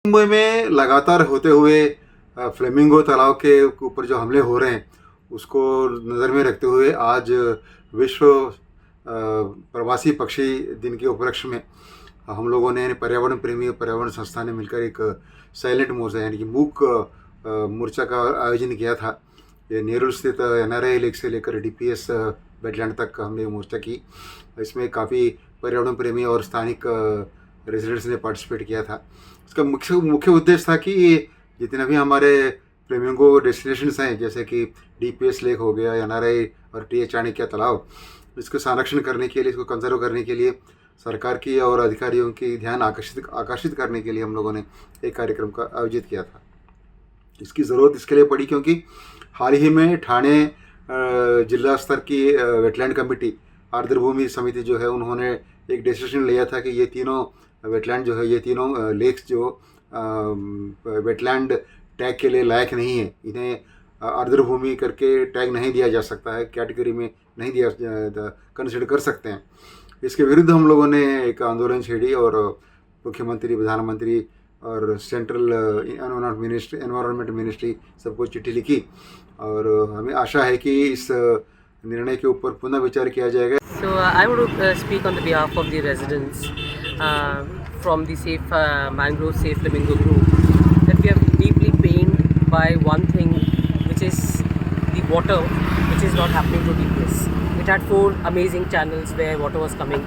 मुंबई में लगातार होते हुए फ्लेमिंगो तालाब के ऊपर जो हमले हो रहे हैं उसको नज़र में रखते हुए आज विश्व प्रवासी पक्षी दिन के उपलक्ष्य में हम लोगों ने पर्यावरण प्रेमी और पर्यावरण संस्था ने मिलकर एक साइलेंट मोर्चा यानी कि मूक मोर्चा का आयोजन किया था। ये नेरुल स्थित NRI लेक से लेकर DPS वेटलैंड तक हमने मोर्चा की। इसमें काफ़ी पर्यावरण प्रेमी और स्थानिक रेजिडेंट्स ने पार्टिसिपेट किया था। इसका मुख्य उद्देश्य था कि जितने भी हमारे फ्लेमिंगो डेस्टिनेशंस हैं जैसे कि DPS लेक हो गया, NRI और TH चाणक्य तालाब, इसको संरक्षण करने के लिए, इसको कंजर्व करने के लिए सरकार की और अधिकारियों की ध्यान आकर्षित करने के लिए हम लोगों ने एक कार्यक्रम का आयोजित किया था। इसकी ज़रूरत इसके लिए पड़ी क्योंकि हाल ही में ठाणे जिला स्तर की वेटलैंड कमेटी आर्द्रभूमि समिति जो है उन्होंने एक डिसीजन लिया था कि ये तीनों वेटलैंड जो है, ये तीनों लेक्स जो वेटलैंड टैग के लिए लायक नहीं है, इन्हें आर्द्रभूमि करके टैग नहीं दिया जा सकता है, कैटेगरी में नहीं दिया कंसिडर कर सकते हैं। इसके विरुद्ध हम लोगों ने एक आंदोलन छेड़ी और मुख्यमंत्री, प्रधानमंत्री और सेंट्रल एनवायरनमेंट मिनिस्ट्री सबको चिट्ठी लिखी और हमें आशा है कि इस निर्णय के ऊपर पुनः विचार किया जाएगा। So I would speak on the behalf of the residents from the Safe Mangrove Safe Flamingo group that we are deeply pained by one thing, which is the water, which is not happening to DPS. It had 4 amazing channels where water was coming,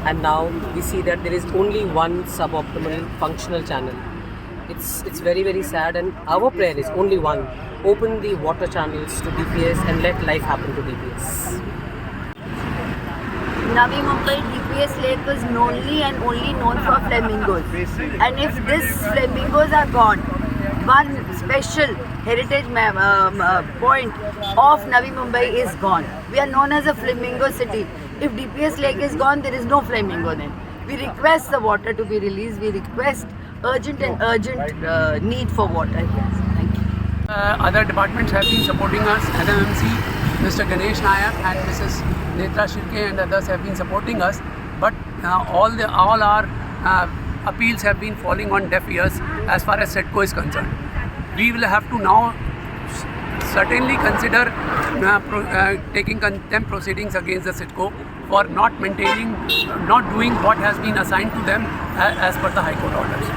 and now we see that there is only one suboptimal functional channel. It's very sad, and our prayer is only one: open the water channels to DPS and let life happen to DPS. Navi Mumbai DPS lake is only and only known for flamingos, and if these flamingos are gone, one special heritage point of Navi Mumbai is gone. We are known as a flamingo city. If DPS lake is gone, there is no flamingo then. We request the water to be released. We request urgent need for water here. Thank you. Other departments have been supporting us. NMMC, Mr. Ganesh Nayak and Mrs. Netra Shirke and others have been supporting us, but all our appeals have been falling on deaf ears as far as SEDCO is concerned. We will have to now certainly consider taking contempt proceedings against the SEDCO for not doing what has been assigned to them as per the High Court orders.